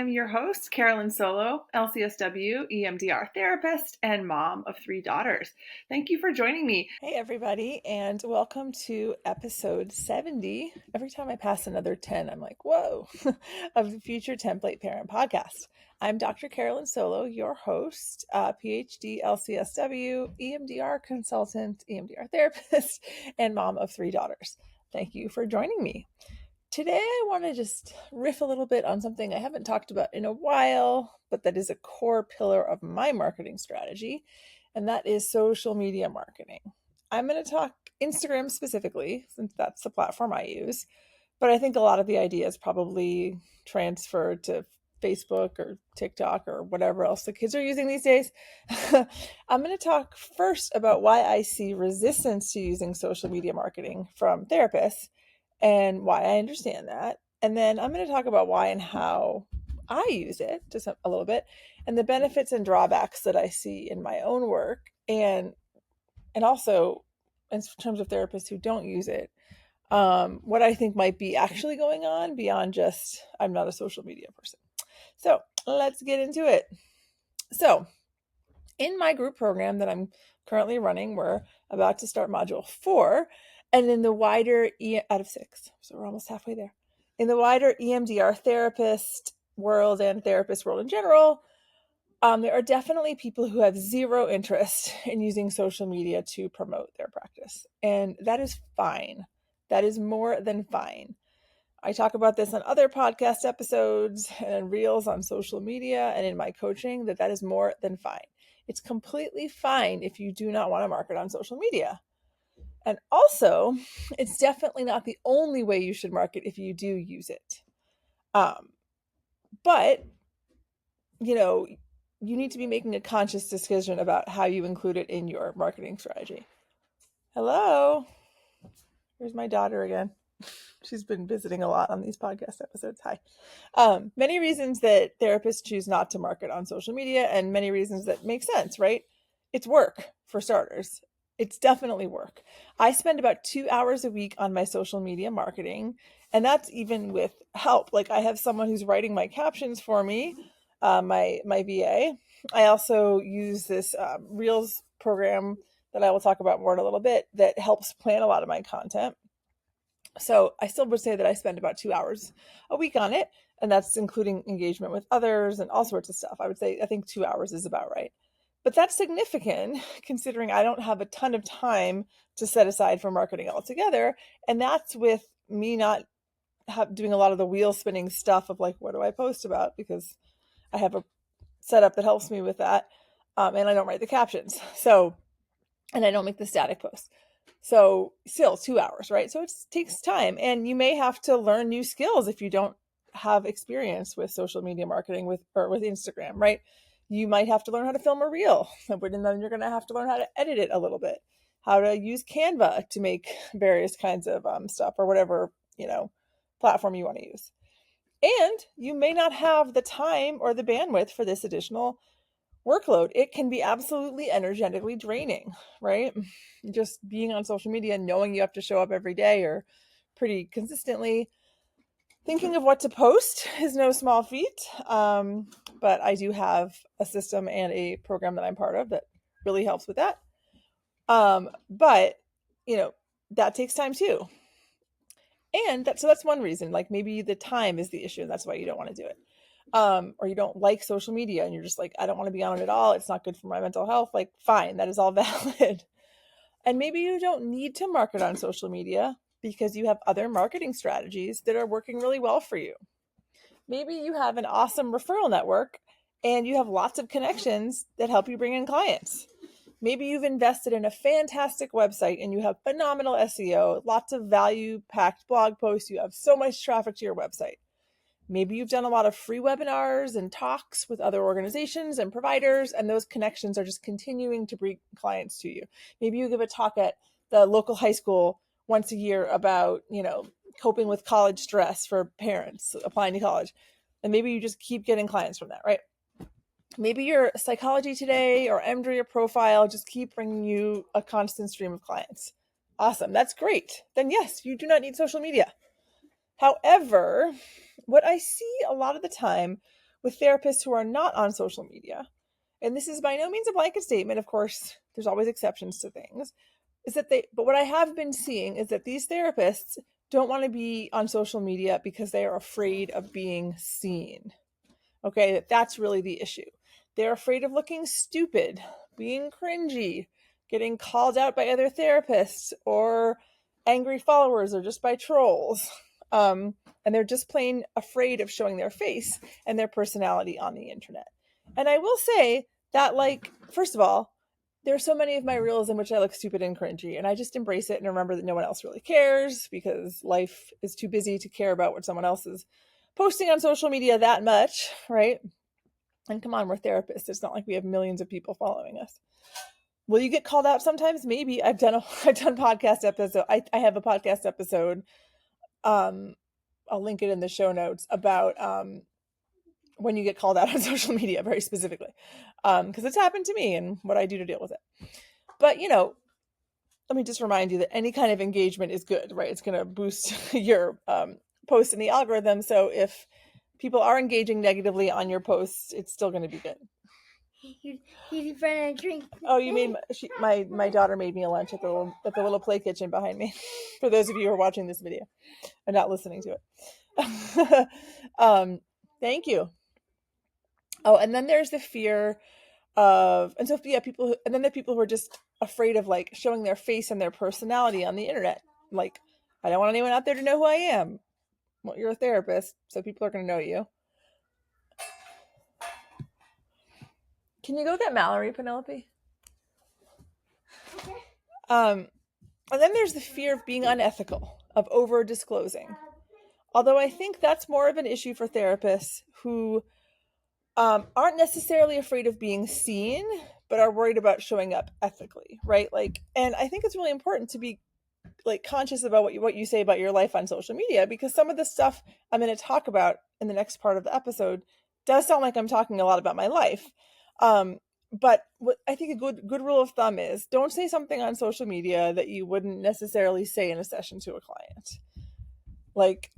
I'm your host, Carolyn Solo, LCSW, EMDR therapist, and mom of 3 daughters. Thank you for joining me. Hey, everybody, and welcome to episode 70. Every time I pass another 10, I'm like, whoa, of the Future Template Parent podcast. I'm Dr. Carolyn Solo, your host, PhD, LCSW, EMDR consultant, EMDR therapist, and mom of 3 daughters. Thank you for joining me. Today, I want to just riff a little bit on something I haven't talked about in a while, but that is a core pillar of my marketing strategy, and that is social media marketing. I'm going to talk Instagram specifically, since that's the platform I use, but I think a lot of the ideas probably transfer to Facebook or TikTok or whatever else the kids are using these days. I'm going to talk first about why I see resistance to using social media marketing from therapists and why I understand that. And then I'm going to talk about why and how I use it just a little bit, and the benefits and drawbacks that I see in my own work, and also in terms of therapists who don't use it, what I think might be actually going on beyond just I'm not a social media person. So let's get into it. So in my group program that I'm currently running, we're about to start module 4, and in the wider out of 6, so we're almost halfway there. In the wider EMDR therapist world and therapist world in general, there are definitely people who have zero interest in using social media to promote their practice, and that is fine. That is more than fine. I talk about this on other podcast episodes and reels on social media and in my coaching that is more than fine. It's completely fine if you do not want to market on social media. And also, it's definitely not the only way you should market if you do use it. But, you need to be making a conscious decision about how you include it in your marketing strategy. Hello. Here's my daughter again. She's been visiting a lot on these podcast episodes. Hi. Many reasons that therapists choose not to market on social media, and many reasons that make sense, right? It's work, for starters. It's definitely work. I spend about 2 hours a week on my social media marketing, and that's even with help. Like, I have someone who's writing my captions for me, my VA. I also use this Reels program that I will talk about more in a little bit that helps plan a lot of my content. So I still would say that I spend about 2 hours a week on it, and that's including engagement with others and all sorts of stuff. I think 2 hours is about right. But that's significant considering I don't have a ton of time to set aside for marketing altogether. And that's with me not doing a lot of the wheel spinning stuff of like, what do I post about? Because I have a setup that helps me with that. And I don't write the captions. And I don't make the static posts. So still 2 hours, right? So it takes time, and you may have to learn new skills if you don't have experience with social media marketing with Instagram, right? You might have to learn how to film a reel, and then you're going to have to learn how to edit it a little bit, how to use Canva to make various kinds of stuff or whatever, platform you want to use. And you may not have the time or the bandwidth for this additional workload. It can be absolutely energetically draining, right? Just being on social media and knowing you have to show up every day or pretty consistently. Thinking of what to post is no small feat, but I do have a system and a program that I'm part of that really helps with that. But, that takes time too. And that's one reason, like maybe the time is the issue and that's why you don't want to do it. Or you don't like social media and you're just like, I don't want to be on it at all. It's not good for my mental health. Like, fine, that is all valid. And maybe you don't need to market on social media because you have other marketing strategies that are working really well for you. Maybe you have an awesome referral network and you have lots of connections that help you bring in clients. Maybe you've invested in a fantastic website and you have phenomenal SEO, lots of value-packed blog posts. You have so much traffic to your website. Maybe you've done a lot of free webinars and talks with other organizations and providers, and those connections are just continuing to bring clients to you. Maybe you give a talk at the local high school once a year about, coping with college stress for parents applying to college. And maybe you just keep getting clients from that, right? Maybe your Psychology Today or EMDR profile just keep bringing you a constant stream of clients. Awesome. That's great. Then yes, you do not need social media. However, what I see a lot of the time with therapists who are not on social media, and this is by no means a blanket statement, of course, there's always exceptions to things, is that but what I have been seeing is that these therapists don't want to be on social media because they are afraid of being seen. Okay, that's really the issue. They're afraid of looking stupid, being cringy, getting called out by other therapists or angry followers or just by trolls. And they're just plain afraid of showing their face and their personality on the internet. And I will say that, like, first of all, there are so many of my reels in which I look stupid and cringy, and I just embrace it and remember that no one else really cares because life is too busy to care about what someone else is posting on social media that much, right? And come on, we're therapists. It's not like we have millions of people following us. Will you get called out sometimes? Maybe. I've done podcast episode. I have a podcast episode. I'll link it in the show notes about when you get called out on social media, very specifically, because it's happened to me and what I do to deal with it. But let me just remind you that any kind of engagement is good, right? It's going to boost your posts in the algorithm. So if people are engaging negatively on your posts, it's still going to be good. He's trying to drink. Oh, you made my daughter made me a lunch at the little play kitchen behind me. For those of you who are watching this video and not listening to it, thank you. Oh, and then there's the fear of, and so yeah, people, and then there are people who are just afraid of like showing their face and their personality on the internet. Like, I don't want anyone out there to know who I am. Well, you're a therapist, so people are going to know you. Can you go get Mallory, Penelope? Okay. And then there's the fear of being unethical, of over disclosing. Although I think that's more of an issue for therapists who aren't necessarily afraid of being seen, but are worried about showing up ethically, right? Like, and I think it's really important to be like conscious about what you say about your life on social media, because some of the stuff I'm going to talk about in the next part of the episode does sound like I'm talking a lot about my life. But what I think a good rule of thumb is don't say something on social media that you wouldn't necessarily say in a session to a client. Like,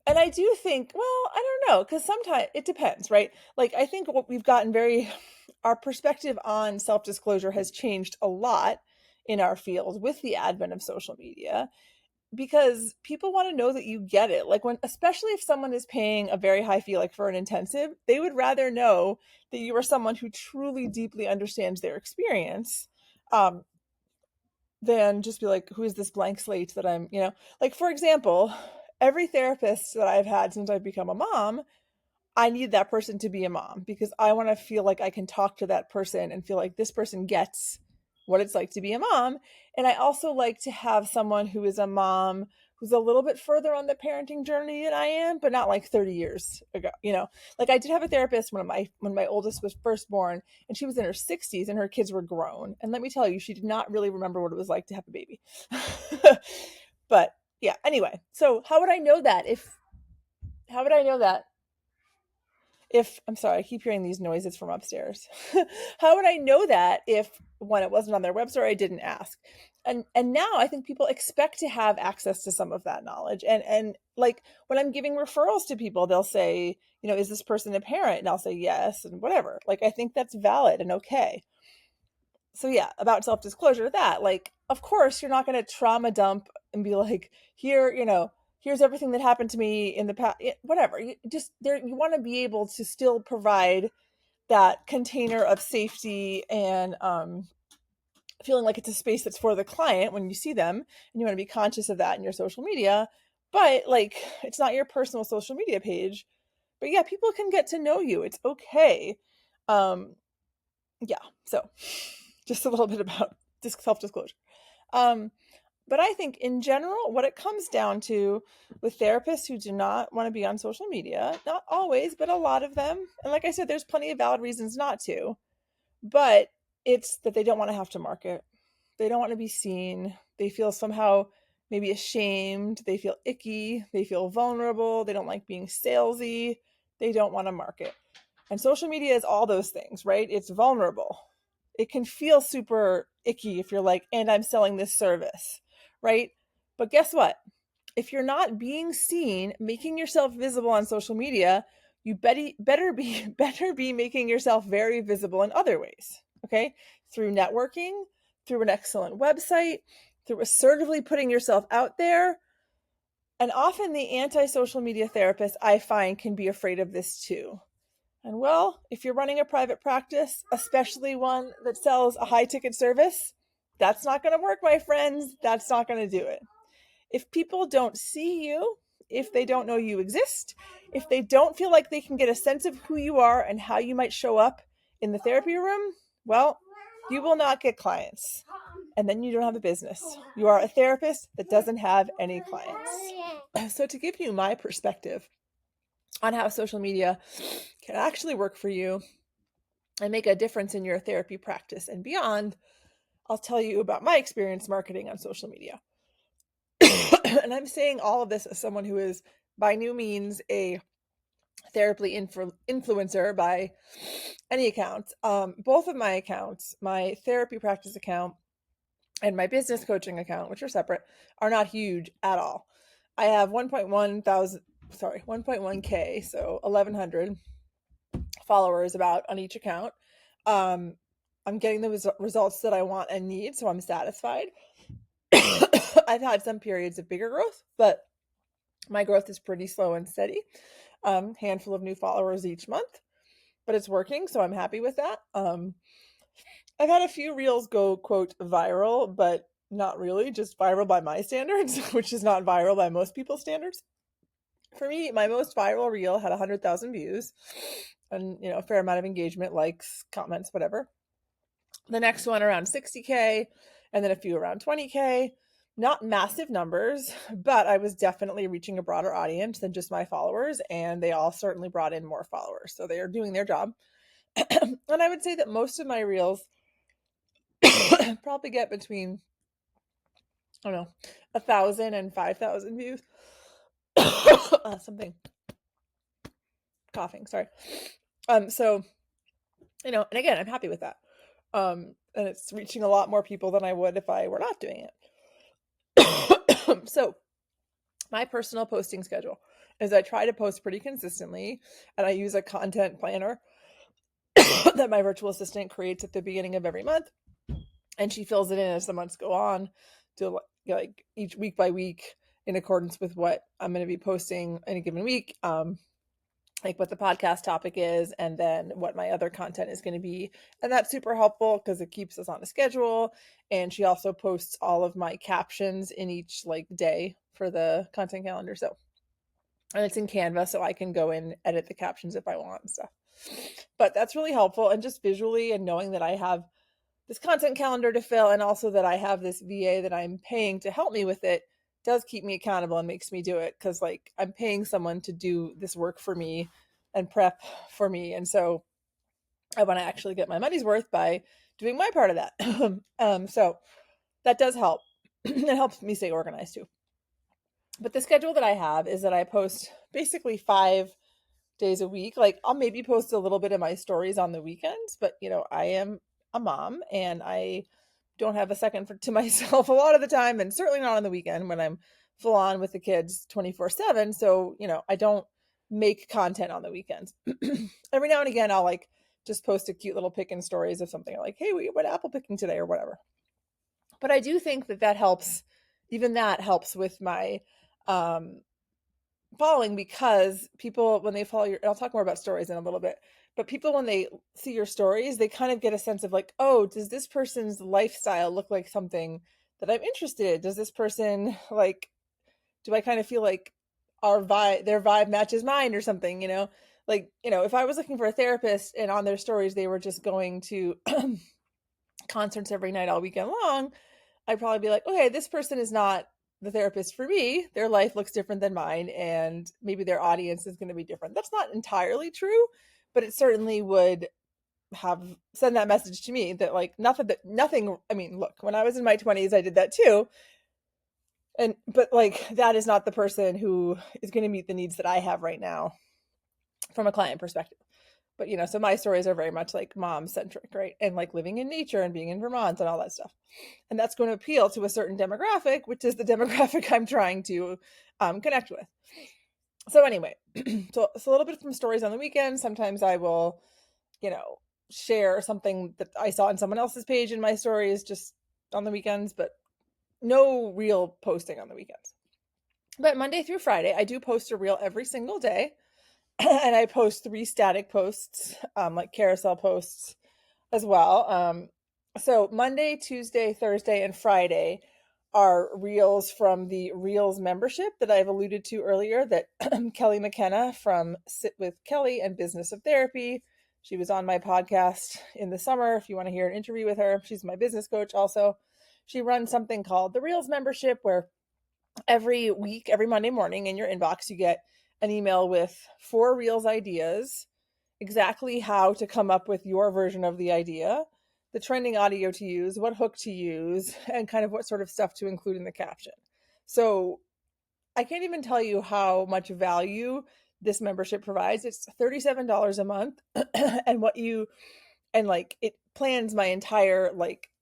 and I do think, well, I don't know, because sometimes it depends, right? Like, I think what we've gotten our perspective on self-disclosure has changed a lot in our field with the advent of social media, because people want to know that you get it. Like, especially if someone is paying a very high fee, like for an intensive, they would rather know that you are someone who truly deeply understands their experience, than just be like, who is this blank slate that I'm, like, for example, every therapist that I've had since I've become a mom, I need that person to be a mom because I want to feel like I can talk to that person and feel like this person gets what it's like to be a mom. And I also like to have someone who is a mom who's a little bit further on the parenting journey than I am, but not like 30 years ago. Like, I did have a therapist when my oldest was first born, and she was in her 60s and her kids were grown. And let me tell you, she did not really remember what it was like to have a baby. But yeah, anyway, so how would I know that if I'm sorry, I keep hearing these noises from upstairs. How would I know that if, when it wasn't on their website, I didn't ask? And now I think people expect to have access to some of that knowledge. And like, when I'm giving referrals to people, they'll say, is this person a parent? And I'll say yes, and whatever. Like, I think that's valid and okay. So yeah, about self-disclosure, that, like, of course you're not going to trauma dump and be like, here's everything that happened to me in the past, whatever. You want to be able to still provide that container of safety and feeling like it's a space that's for the client when you see them, and you want to be conscious of that in your social media. But like, it's not your personal social media page. But yeah, people can get to know you. It's okay. Yeah, so just a little bit about self-disclosure. But I think in general, what it comes down to with therapists who do not want to be on social media, not always, but a lot of them, and like I said, there's plenty of valid reasons not to, but it's that they don't want to have to market. They don't want to be seen. They feel somehow maybe ashamed. They feel icky. They feel vulnerable. They don't like being salesy. They don't want to market. And social media is all those things, right? It's vulnerable. It can feel super icky if you're like, and I'm selling this service, right? But guess what? If you're not being seen, making yourself visible on social media, you better be making yourself very visible in other ways, okay? Through networking, through an excellent website, through assertively putting yourself out there. And often the anti-social media therapists, I find, can be afraid of this too. And well, if you're running a private practice, especially one that sells a high-ticket service, that's not going to work, my friends. That's not going to do it. If people don't see you, if they don't know you exist, if they don't feel like they can get a sense of who you are and how you might show up in the therapy room, well, you will not get clients. And then you don't have a business. You are a therapist that doesn't have any clients. So to give you my perspective on how social media can actually work for you and make a difference in your therapy practice and beyond, I'll tell you about my experience marketing on social media. And I'm saying all of this as someone who is by no means a therapy influencer by any account. Both of my accounts, my therapy practice account and my business coaching account, which are separate, are not huge at all. I have 1.1K, so 1,100 followers about on each account. I'm getting the results that I want and need, so I'm satisfied. I've had some periods of bigger growth, but my growth is pretty slow and steady. Handful of new followers each month, but it's working, so I'm happy with that. I've had a few reels go, quote, viral, but not really, just viral by my standards, which is not viral by most people's standards. For me, my most viral reel had 100,000 views and, a fair amount of engagement, likes, comments, whatever. The next one around 60K, and then a few around 20K. Not massive numbers, but I was definitely reaching a broader audience than just my followers, and they all certainly brought in more followers. So they are doing their job. And I would say that most of my reels probably get between, 1,000 and 5,000 views. Something. Coughing, sorry. So, and again, I'm happy with that. And it's reaching a lot more people than I would if I were not doing it. So my personal posting schedule is I try to post pretty consistently, and I use a content planner that my virtual assistant creates at the beginning of every month, and she fills it in as the months go on to like each week by week in accordance with what I'm going to be posting in a given week. Like what the podcast topic is, and then what my other content is going to be. And that's super helpful because it keeps us on a schedule. And she also posts all of my captions in each day for the content calendar. So, and it's in Canva, so I can go in, edit the captions if I want and stuff. But that's really helpful. And just visually, and knowing that I have this content calendar to fill, and also that I have this VA that I'm paying to help me with it, does keep me accountable and makes me do it, because I'm paying someone to do this work for me and prep for me, and so I want to actually get my money's worth by doing my part of that. So that does help. It helps me stay organized too. But the schedule that I have is that I post basically 5 days a week. I'll maybe post a little bit of my stories on the weekends, but I am a mom and I don't have a second to myself a lot of the time, and certainly not on the weekend when I'm full on with the kids 24/7. So, I don't make content on the weekends. Every now and again, I'll just post a cute little picking stories of something like, hey, we went apple picking today or whatever. But I do think that helps. Even that helps with my following, because people, when they follow I'll talk more about stories in a little bit, but people, when they see your stories, they kind of get a sense of oh, does this person's lifestyle look like something that I'm interested in? Does this person do I kind of feel like their vibe matches mine or something, if I was looking for a therapist and on their stories, they were just going to concerts every night all weekend long, I'd probably be like, okay, this person is not the therapist for me. Their life looks different than mine, and maybe their audience is going to be different. That's not entirely true, but it certainly would send that message to me that nothing. I mean, look, when I was in my 20s, I did that too. But that is not the person who is going to meet the needs that I have right now from a client perspective. But, so my stories are very much mom centric, right? And living in nature and being in Vermont and all that stuff. And that's going to appeal to a certain demographic, which is the demographic I'm trying to connect with. So anyway, so it's a little bit from stories on the weekend. Sometimes I will, share something that I saw on someone else's page in my stories just on the weekends, but no real posting on the weekends. But Monday through Friday, I do post a reel every single day. And I post 3 static posts, like carousel posts as well. So Monday, Tuesday, Thursday, and Friday are reels from the Reels membership that I've alluded to earlier that Kelly McKenna from Sit with Kelly and Business of Therapy. She was on my podcast in the summer. If you want to hear an interview with her, she's my business coach also. She runs something called the Reels membership where every week, every Monday morning in your inbox, you get an email with 4 Reels ideas, exactly how to come up with your version of the idea, the trending audio to use, what hook to use, and kind of what sort of stuff to include in the caption. So I can't even tell you how much value this membership provides. It's $37 a month and it plans my entire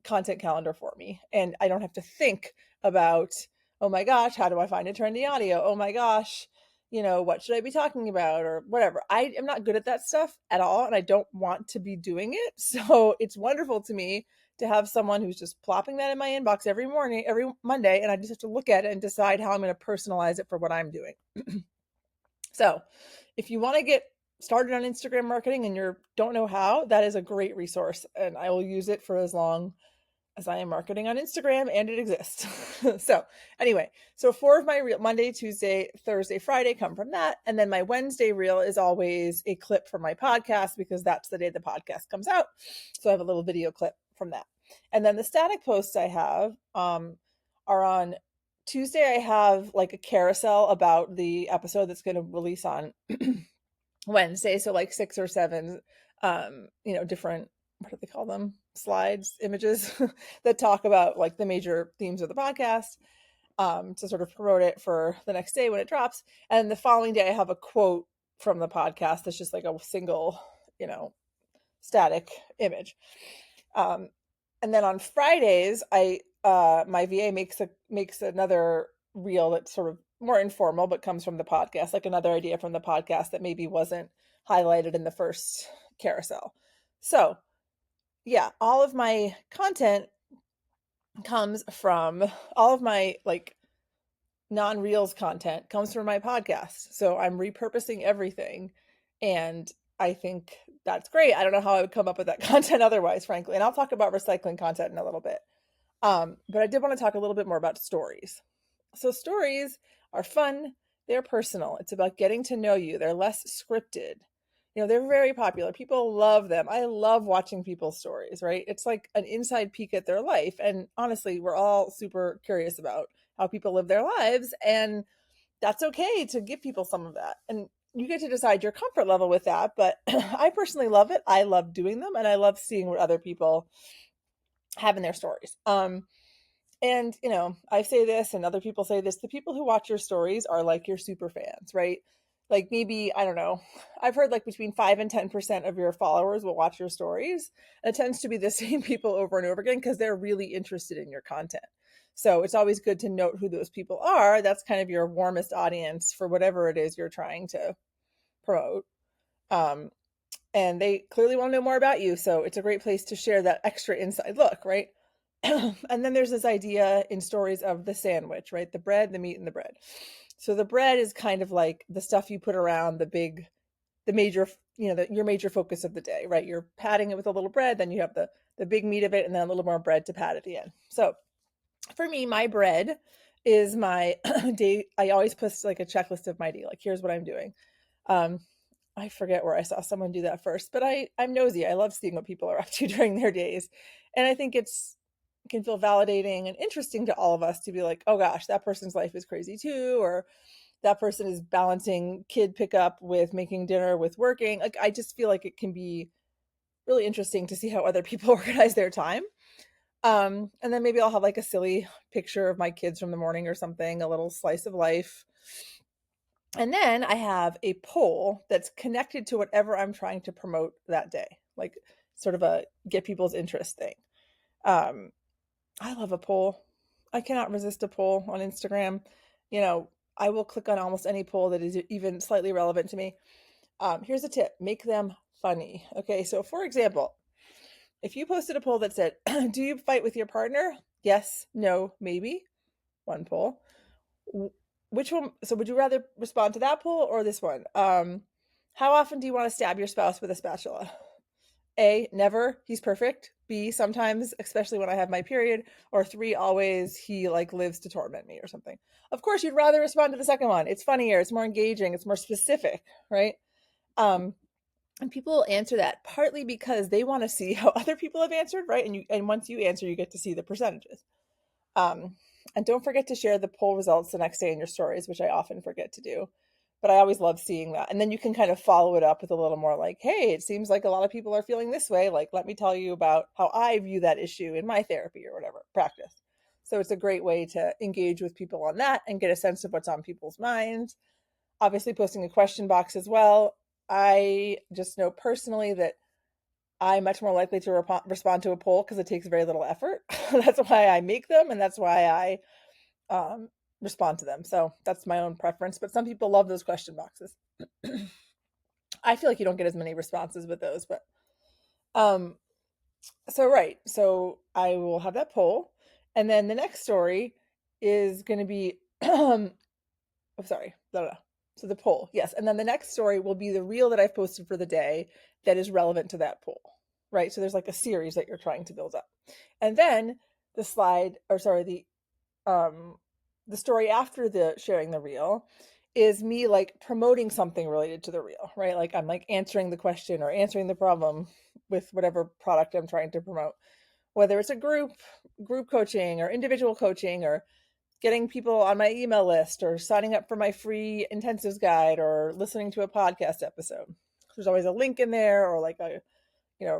content calendar for me, and I don't have to think about, oh my gosh, how do I find a trendy audio, oh my gosh, what should I be talking about or whatever. I am not good at that stuff at all, and I don't want to be doing it. So it's wonderful to me to have someone who's just plopping that in my inbox every morning, every Monday, and I just have to look at it and decide how I'm going to personalize it for what I'm doing. So if you want to get started on Instagram marketing and you don't know how, that is a great resource, and I will use it for as long as I am marketing on Instagram and it exists. So anyway, so 4 of my reel, Monday, Tuesday, Thursday, Friday, come from that. And then my Wednesday reel is always a clip from my podcast because that's the day the podcast comes out. So I have a little video clip from that. And then the static posts I have are on Tuesday. I have like a carousel about the episode that's going to release on Wednesday. So like 6 or 7, different, what do they call them? Slides, images that talk about like the major themes of the podcast, to sort of promote it for the next day when it drops. And the following day, I have a quote from the podcast that's just like a single, static image. And then on Fridays, my VA makes another reel that's sort of more informal, but comes from the podcast, like another idea from the podcast that maybe wasn't highlighted in the first carousel. So yeah, all of my content comes from all of my non-reels content comes from my podcast. So I'm repurposing everything, and I think that's great. I don't know how I would come up with that content otherwise, frankly. And I'll talk about recycling content in a little bit. But I did want to talk a little bit more about stories. So stories are fun. They're personal. It's about getting to know you. They're less scripted. They're very popular. People love them. I love watching people's stories, right? It's like an inside peek at their life. And honestly, we're all super curious about how people live their lives. And that's okay to give people some of that. And you get to decide your comfort level with that. But I personally love it. I love doing them. And I love seeing what other people have in their stories. And I say this and other people say this, the people who watch your stories are like your super fans, right? Like maybe, I don't know, I've heard like between 5 and 10% of your followers will watch your stories. And it tends to be the same people over and over again because they're really interested in your content. So it's always good to note who those people are. That's kind of your warmest audience for whatever it is you're trying to promote. And they clearly want to know more about you. So it's a great place to share that extra inside look, right? And then there's this idea in stories of the sandwich, right? The bread, the meat, and the bread. So the bread is kind of like the stuff you put around the major, your major focus of the day, right? You're padding it with a little bread, then you have the big meat of it, and then a little more bread to pad at the end. So for me, my bread is my day. I always post like a checklist of my day. Like, here's what I'm doing. I forget where I saw someone do that first, but I'm nosy. I love seeing what people are up to during their days. And I think it can feel validating and interesting to all of us to be like, oh gosh, that person's life is crazy too, or that person is balancing kid pickup with making dinner with working. Like, I just feel like it can be really interesting to see how other people organize their time. And then maybe I'll have like a silly picture of my kids from the morning or something, a little slice of life. And then I have a poll that's connected to whatever I'm trying to promote that day, like sort of a get people's interest thing. I love a poll. I cannot resist a poll on Instagram. I will click on almost any poll that is even slightly relevant to me. Here's a tip: make them funny. Okay, so for example, if you posted a poll that said, "Do you fight with your partner? Yes, no, maybe." One poll. Which one? So would you rather respond to that poll or this one? How often do you want to stab your spouse with a spatula? A, never, he's perfect. B, sometimes, especially when I have my period. Or 3, always, he like lives to torment me or something. Of course, you'd rather respond to the second one. It's funnier, it's more engaging, it's more specific, right? And people answer that partly because they want to see how other people have answered, right? And once you answer, you get to see the percentages. And don't forget to share the poll results the next day in your stories, which I often forget to do. But I always love seeing that. And then you can kind of follow it up with a little more like, hey, it seems like a lot of people are feeling this way. Like, let me tell you about how I view that issue in my therapy or whatever practice. So it's a great way to engage with people on that and get a sense of what's on people's minds. Obviously, posting a question box as well. I just know personally that I'm much more likely to respond to a poll because it takes very little effort. That's why I make them, and that's why I respond to them. So that's my own preference. But some people love those question boxes. I feel like you don't get as many responses with those, but so right. So I will have that poll, and then the next story is going to be oh, sorry. So the poll, yes, and then the next story will be the reel that I've posted for the day that is relevant to that poll, right? So there's like a series that you're trying to build up, and then the slide, or sorry, the story after the sharing the reel is me like promoting something related to the reel, right? Like I'm like answering the question or answering the problem with whatever product I'm trying to promote, whether it's a group coaching or individual coaching or getting people on my email list or signing up for my free intensives guide or listening to a podcast episode. There's always a link in there or like a,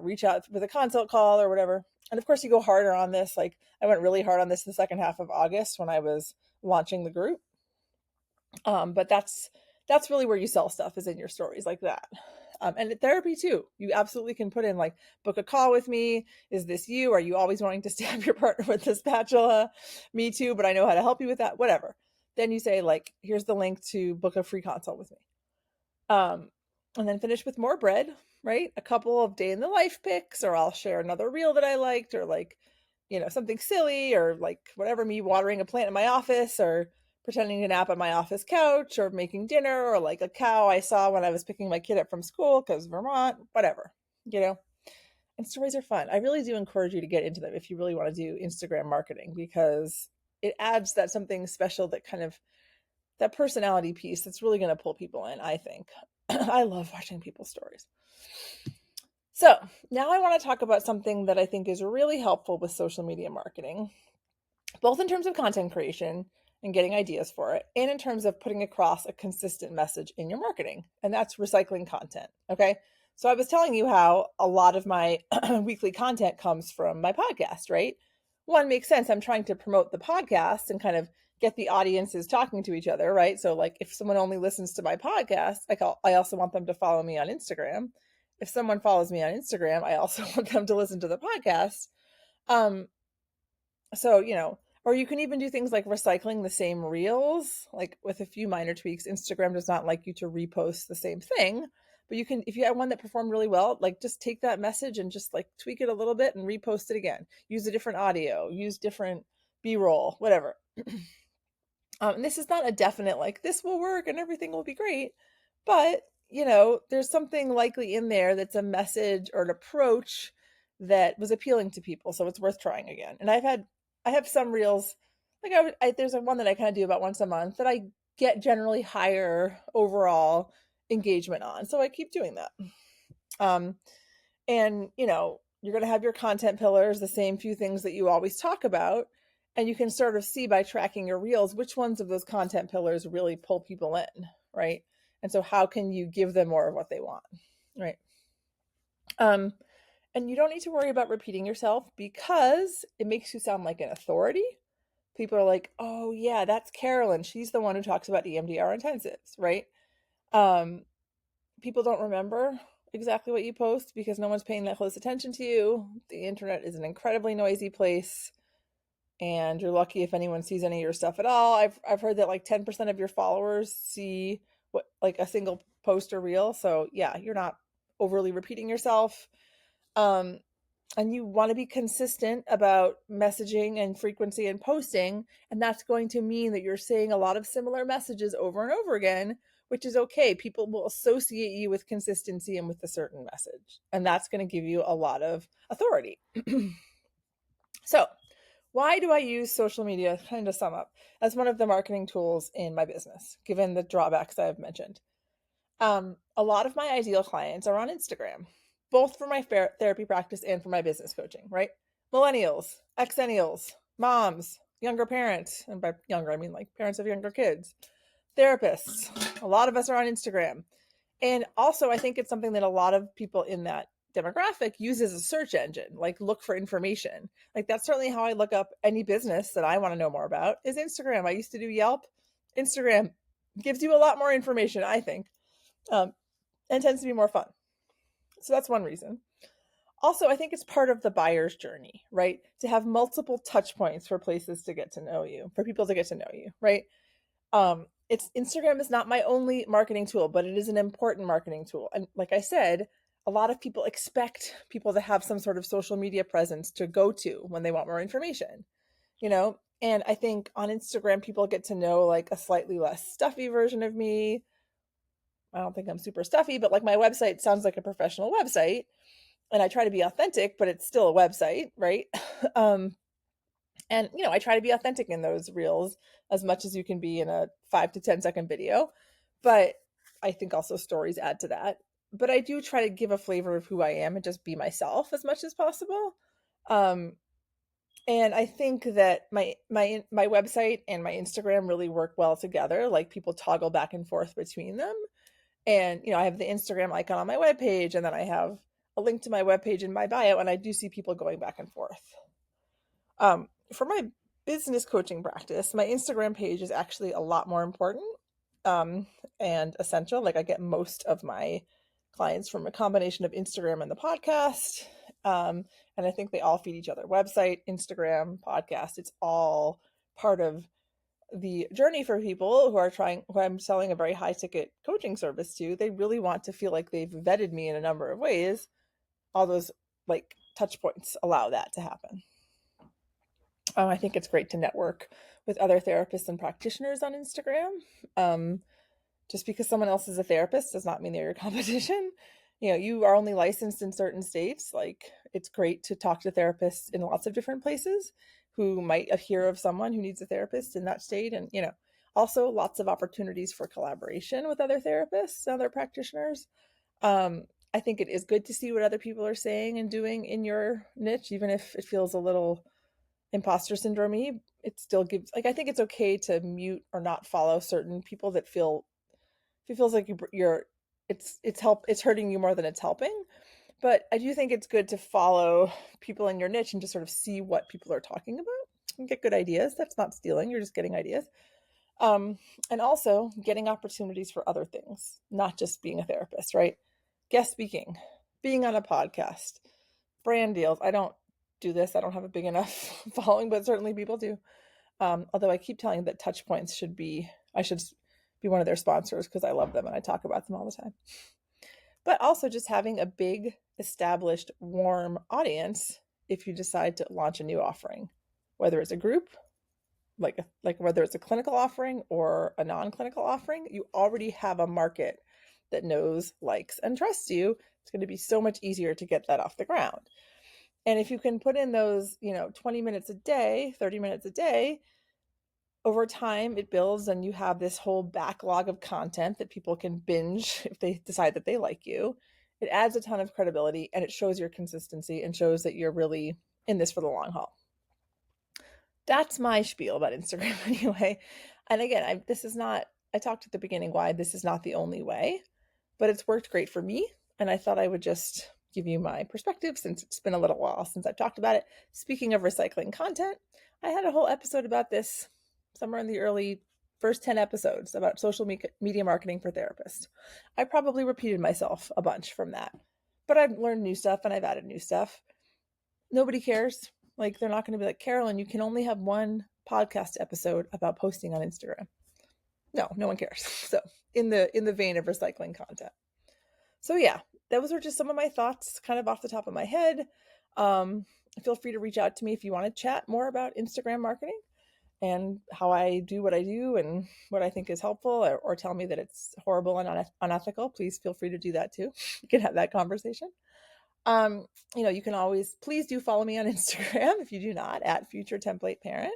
reach out with a consult call or whatever. And of course you go harder on this. Like I went really hard on this the second half of August when I was launching the group. But that's really where you sell stuff, is in your stories like that. And in therapy too, you absolutely can put in like, book a call with me. Is this you? Are you always wanting to stab your partner with the spatula? Me too, but I know how to help you with that. Whatever. Then you say like, here's the link to book a free consult with me. And then finish with more bread, right? A couple of day in the life pics, or I'll share another reel that I liked, or like, something silly, or like whatever, me watering a plant in my office, or pretending to nap on my office couch, or making dinner, or like a cow I saw when I was picking my kid up from school because Vermont, whatever, And stories are fun. I really do encourage you to get into them if you really want to do Instagram marketing, because it adds that something special, that kind of that personality piece that's really going to pull people in, I think. I love watching people's stories. So now I want to talk about something that I think is really helpful with social media marketing, both in terms of content creation and getting ideas for it, and in terms of putting across a consistent message in your marketing. And that's recycling content. Okay. So I was telling you how a lot of my weekly content comes from my podcast, right? One, makes sense. I'm trying to promote the podcast and kind of get the audiences talking to each other, right? So like if someone only listens to my podcast, I also want them to follow me on Instagram. If someone follows me on Instagram, I also want them to listen to the podcast. So, or you can even do things like recycling the same reels, like with a few minor tweaks. Instagram does not like you to repost the same thing, but you can, if you have one that performed really well, like just take that message and just like tweak it a little bit and repost it again. Use a different audio, use different B-roll, whatever. And this is not a definite, like this will work and everything will be great, but there's something likely in there that's a message or an approach that was appealing to people, so it's worth trying again. And I have some reels, like there's one that I kind of do about once a month that I get generally higher overall engagement on, so I keep doing that. And you're going to have your content pillars, the same few things that you always talk about, and you can sort of see by tracking your reels which ones of those content pillars really pull people in, right? And so how can you give them more of what they want, right? And you don't need to worry about repeating yourself, because it makes you sound like an authority. People are like, oh yeah, that's Carolyn. She's the one who talks about EMDR intensives, right? People don't remember exactly what you post because no one's paying that close attention to you. The internet is an incredibly noisy place. and you're lucky if anyone sees any of your stuff at all. I've heard that like 10% of your followers see what like a single post or reel. So yeah, you're not overly repeating yourself. And you want to be consistent about messaging and frequency and posting, and that's going to mean that you're saying a lot of similar messages over and over again, which is okay. People will associate you with consistency and with a certain message, and that's going to give you a lot of authority. So why do I use social media, kind of sum up, as one of the marketing tools in my business, given the drawbacks I've mentioned? A lot of my ideal clients are on Instagram, both for my therapy practice and for my business coaching, right? Millennials, exennials, moms, younger parents, and by younger, I mean like parents of younger kids, therapists. A lot of us are on Instagram. And also, I think it's something that a lot of people in that demographic use as a search engine, like look for information. Like that's certainly how I look up any business that I want to know more about is Instagram. I used to do Yelp. Instagram gives you a lot more information, I think, and tends to be more fun. So that's one reason. Also, I think it's part of the buyer's journey, right? To have multiple touch points for places to get to know you, for people to get to know you, right? It's Instagram is not my only marketing tool, but it is an important marketing tool. And like I said, a lot of people expect people to have some sort of social media presence to go to when they want more information, you know? And I think on Instagram, people get to know like a slightly less stuffy version of me. I don't think I'm super stuffy, but like my website sounds like a professional website, and I try to be authentic, but it's still a website, right? And you know, I try to be authentic in those reels as much as you can be in a 5 to 10 second video, but I think also stories add to that. But I do try to give a flavor of who I am and just be myself as much as possible. Um, and I think that my website and my Instagram really work well together. Like people toggle back and forth between them. And you know, I have the Instagram icon on my webpage, and then I have a link to my webpage in my bio, and I do see people going back and forth. For my business coaching practice, my Instagram page is actually a lot more important and essential. Like I get most of my clients from a combination of Instagram and the podcast. And I think they all feed each other. Website, Instagram, podcast, it's all part of the journey for people who I'm selling a very high ticket coaching service to. They really want to feel like they've vetted me in a number of ways. All those like touch points allow that to happen. I think it's great to network with other therapists and practitioners on Instagram. Just because someone else is a therapist does not mean they're your competition. You know, you are only licensed in certain states. Like it's great to talk to therapists in lots of different places who might hear of someone who needs a therapist in that state. And, you know, also lots of opportunities for collaboration with other therapists, other practitioners. I think it is good to see what other people are saying and doing in your niche, even if it feels a little imposter syndrome-y. It still gives, like, I think it's okay to mute or not follow certain people that feel, if it feels like it's hurting you more than it's helping. But I do think it's good to follow people in your niche and just sort of see what people are talking about and get good ideas. That's not stealing, you're just getting ideas. And also getting opportunities for other things, not just being a therapist, right? Guest speaking, being on a podcast, brand deals. I don't do this. I don't have a big enough following, but certainly people do. Although I keep telling them that touch points I should be one of their sponsors because I love them and I talk about them all the time. But also just having a big, established, warm audience if you decide to launch a new offering, whether it's a group, like whether it's a clinical offering or a non-clinical offering, you already have a market that knows, likes, and trusts you. It's going to be so much easier to get that off the ground. And if you can put in those, 20 minutes a day, 30 minutes a day, over time it builds and you have this whole backlog of content that people can binge if they decide that they like you. It adds a ton of credibility and it shows your consistency and shows that you're really in this for the long haul. That's my spiel about Instagram anyway. And again, I talked at the beginning why this is not the only way, but it's worked great for me. And I thought I would just give you my perspective since it's been a little while since I've talked about it. Speaking of recycling content, I had a whole episode about this somewhere in the early first 10 episodes about social media marketing for therapists. I probably repeated myself a bunch from that, but I've learned new stuff and I've added new stuff. Nobody cares. Like, they're not going to be like, Carolyn, you can only have one podcast episode about posting on Instagram. No one cares. So in the vein of recycling content. So yeah, those are just some of my thoughts kind of off the top of my head. Feel free to reach out to me if you want to chat more about Instagram marketing and how I do what I do and what I think is helpful, or tell me that it's horrible and unethical. Please feel free to do that too. You can have that conversation. You can always, please do follow me on Instagram if you do not, at Future Template Parent,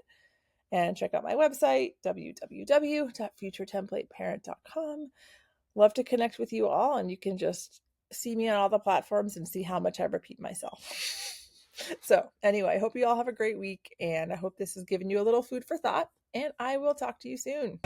and check out my website, www.futuretemplateparent.com. Love to connect with you all, and you can just see me on all the platforms and see how much I repeat myself. So anyway, I hope you all have a great week, and I hope this has given you a little food for thought, and I will talk to you soon.